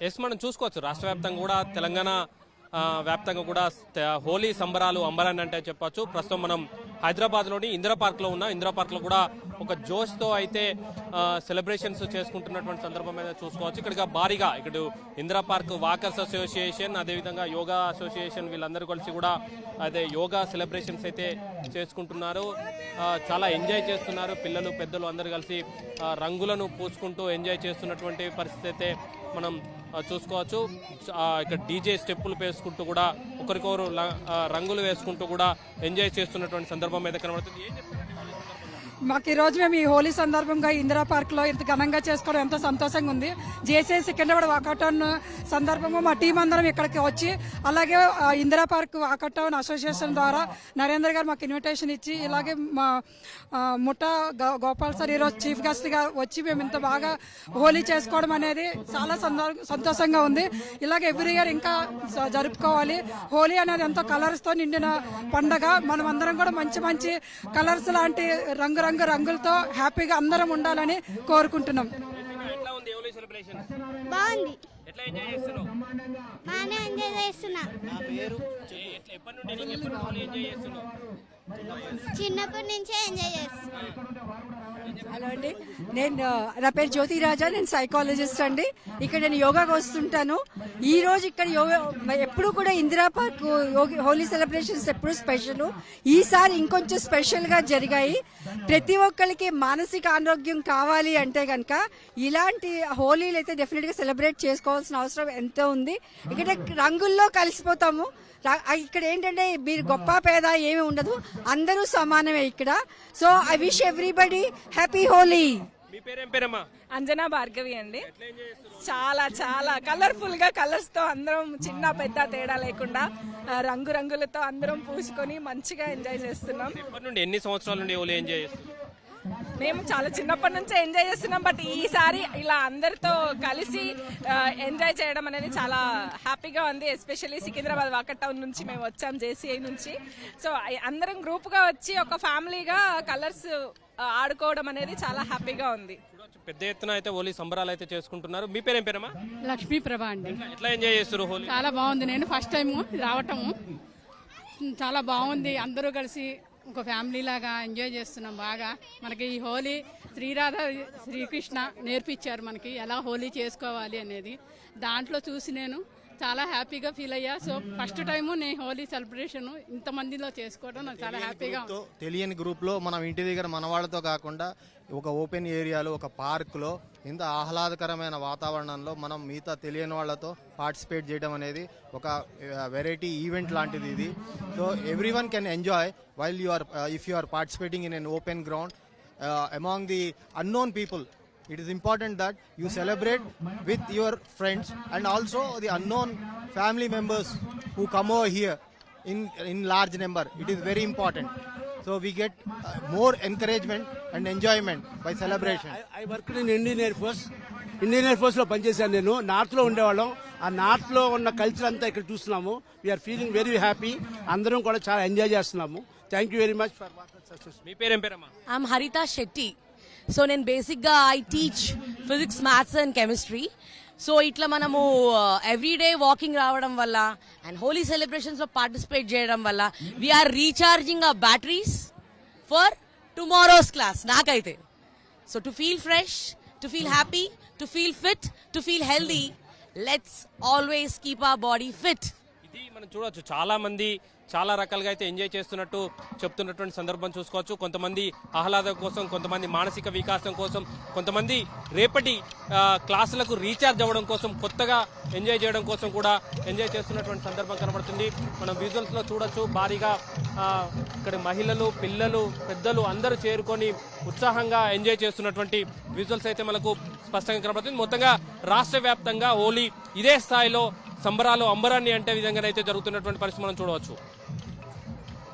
Yes మనం చూసుకోవచ్చు రాష్ట్ర వ్యాప్తంగా కూడా తెలంగాణ వ్యాప్తంగా కూడా హోలీ సంబరాలు అంబరాన్ని అంటే చెప్పొచ్చు. ప్రస్తుతం మనం హైదరాబాద్లోని ఇందిరా పార్క్లో ఉన్నాం. ఇందిరా పార్క్లో కూడా ఒక జోష్తో అయితే సెలబ్రేషన్స్ చేసుకుంటున్నటువంటి సందర్భం మీద చూసుకోవచ్చు. ఇక్కడ భారీగా ఇక్కడ ఇందిరా పార్క్ వాకర్స్ అసోసియేషన్, అదేవిధంగా యోగా అసోసియేషన్ వీళ్ళందరూ కలిసి కూడా అదే యోగా సెలబ్రేషన్స్ అయితే చేసుకుంటున్నారు. చాలా ఎంజాయ్ చేస్తున్నారు. పిల్లలు పెద్దలు అందరూ కలిసి రంగులను పూసుకుంటూ ఎంజాయ్ చేస్తున్నటువంటి పరిస్థితి అయితే మనం చూసుకోవచ్చు. ఇక్కడ డీజే స్టెప్పులు వేసుకుంటూ కూడా ఒకరికొకరు రంగులు వేసుకుంటూ కూడా ఎంజాయ్ చేస్తున్నటువంటి సందర్భం అయితే కనబడుతుంది. ఏం చెప్తారండి? మాకు ఈరోజు మేము ఈ హోలీ సందర్భంగా ఇందిరా పార్క్లో ఇంత ఘనంగా చేసుకోవడం ఎంతో సంతోషంగా ఉంది. జేసీ సికింద్రాబాద్ వాకౌటౌన్ సందర్భంగా మా టీం అందరం ఇక్కడికి వచ్చి, అలాగే ఇందిరా పార్క్ వాకౌటౌన్ అసోసియేషన్ ద్వారా నరేంద్ర గారు మాకు ఇన్విటేషన్ ఇచ్చి, ఇలాగే మా ముఠా గోపాల్ సార్ ఈరోజు చీఫ్ గెస్ట్గా వచ్చి మేము ఇంత బాగా హోలీ చేసుకోవడం అనేది చాలా సంతోషంగా ఉంది. ఇలాగే ఎవ్రీ ఇయర్ ఇంకా జరుపుకోవాలి. హోలీ అనేది ఎంతో కలర్స్తో నిండిన పండగ. మనం అందరం కూడా మంచి మంచి కలర్స్ లాంటి రంగులతో హ్యాపీగా అందరం ఉండాలని కోరుకుంటున్నాం. బాగుంది, బాగానే ఎంజాయ్ చేస్తున్నా. చిన్నప్పటి నుంచే ఎంజాయ్ చేస్తున్నా. హలో అండి, నా పేరు జ్యోతి రాజా, నేను సైకాలజిస్ట్ అండి. ఇక్కడ నేను యోగాకి వస్తుంటాను. ఈ రోజు ఇక్కడ యోగా ఎప్పుడు కూడా ఇందిరా పార్క్ హోలీ సెలబ్రేషన్స్ ఎప్పుడు స్పెషల్. ఈసారి ఇంకొంచెం స్పెషల్ గా జరిగాయి. ప్రతి ఒక్కరికి మానసిక ఆరోగ్యం కావాలి అంటే కనుక ఇలాంటి హోలీలు అయితే డెఫినెట్ గా సెలబ్రేట్ చేసుకోవాల్సిన అవసరం ఎంతో ఉంది. ఇక్కడ రంగుల్లో కలిసిపోతాము. ఇక్కడ ఏంటంటే మీరు గొప్ప పేద ఏమి ఉండదు, అందరూ సమానమే ఇక్కడ. So I wish everybody happy Holi. Anjana Bhargavi అండి. చాలా చాలా కలర్ఫుల్ గా కలర్స్ తో అందరం చిన్న పెద్ద తేడా లేకుండా రంగులతో అందరం పూసుకొని మంచిగా ఎంజాయ్ చేస్తున్నాం. ఎన్ని సంవత్సరాల నుండి హోలీ ఎంజాయ్ చేస్తున్నాం? మేము చాలా చిన్నప్పటి నుంచే ఎంజాయ్ చేస్తున్నాం. బట్ ఈసారి ఇలా అందరితో కలిసి ఎంజాయ్ చేయడం అనేది చాలా హ్యాపీగా ఉంది. ఎస్పెషల్లీ సికింద్రాబాద్ వాకౌటౌన్ నుంచి మేము వచ్చాం, జేసీఐ నుంచి. సో అందరం గ్రూప్ గా వచ్చి ఒక ఫ్యామిలీగా కలర్స్ ఆడుకోవడం అనేది చాలా హ్యాపీగా ఉంది. పెద్ద ఎత్తున అయితే హోలీ సంబరాలు అయితే చేసుకుంటున్నారు. మీ పేరేం పేరమ్మా? లక్ష్మీ ప్రభా అండి. ఎట్లా ఎంజాయ్ చేస్తారు హోలీ? చాలా బాగుంది. నేను ఫస్ట్ టైం రావటము చాలా బాగుంది. అందరూ కలిసి ఒక ఫ్యామిలీ లాగా ఎంజాయ్ చేస్తున్నాం బాగా. మనకి ఈ హోలీ శ్రీకృష్ణ నేర్పించారు మనకి ఎలా హోలీ చేసుకోవాలి అనేది. దాంట్లో చూసి నేను చాలా హ్యాపీగా ఫీల్ అయ్యా. సో ఫస్ట్ టైము నేను హోలీ సెలబ్రేషన్ ఇంతమందిలో చేసుకోవడం నాకు చాలా హ్యాపీగా. తెలియని గ్రూప్లో మనం ఇంటి దగ్గర మన వాళ్ళతో కాకుండా ఒక ఓపెన్ ఏరియాలో ఒక పార్క్లో ఇంత ఆహ్లాదకరమైన వాతావరణంలో మనం మిగతా తెలియని వాళ్ళతో పార్టిసిపేట్ చేయడం అనేది ఒక వెరైటీ ఈవెంట్ లాంటిది ఇది. So everyone can enjoy while you are if you are participating in an open ground among the unknown people. It is important that you celebrate with your friends and also the unknown family members who come over here in large number. It is very important. So we get more encouragement and enjoyment by celebration. I worked in Indian Air Force. Indian air force లో పనిచేశాను నేను. North లో ఉండేవాళ్ళం. ఆ north లో ఉన్న culture అంతా ఇక్కడ చూస్తున్నాము. We are feeling very happy. అందరం కూడా చాలా ఎంజాయ్ చేస్తున్నాము. Thank you very much for success. మీ పేరేం పేరమ్మా? ఐఎమ్ హరిత శెట్టి. సో నేను బేసిక్గా I teach physics, maths and chemistry. So ఇట్లా మనము ఎవ్రీడే వాకింగ్ రావడం వల్ల అండ్ హోలీ సెలబ్రేషన్స్లో పార్టిసిపేట్ చేయడం వల్ల we are recharging our batteries for tomorrow's class నాకైతే. So to feel fresh, to feel happy, to feel fit, to feel healthy, let's always keep our body fit. ఇది మనం చూడవచ్చు, చాలా మంది చాలా రకాలుగా అయితే ఎంజాయ్ చేస్తున్నట్టు చెప్తున్నటువంటి సందర్భం చూసుకోవచ్చు. కొంతమంది ఆహ్లాదం కోసం, కొంతమంది మానసిక వికాసం కోసం, కొంతమంది రేపటి క్లాసులకు రీఛార్జ్ అవ్వడం కోసం, కొత్తగా ఎంజాయ్ చేయడం కోసం కూడా ఎంజాయ్ చేస్తున్నటువంటి సందర్భం కనబడుతుంది. మనం విజువల్స్లో చూడొచ్చు, భారీగా ఇక్కడ మహిళలు, పిల్లలు, పెద్దలు అందరూ చేరుకొని ఉత్సాహంగా ఎంజాయ్ చేస్తున్నటువంటి విజువల్స్ అయితే మనకు స్పష్టంగా కనబడుతుంది. మొత్తంగా రాష్ట్ర వ్యాప్తంగా హోలీ ఇదే స్థాయిలో సంబరాలు అంబరాన్ని అంటే విధంగానైతే జరుగుతున్నటువంటి పరిస్థితి మనం చూడవచ్చు.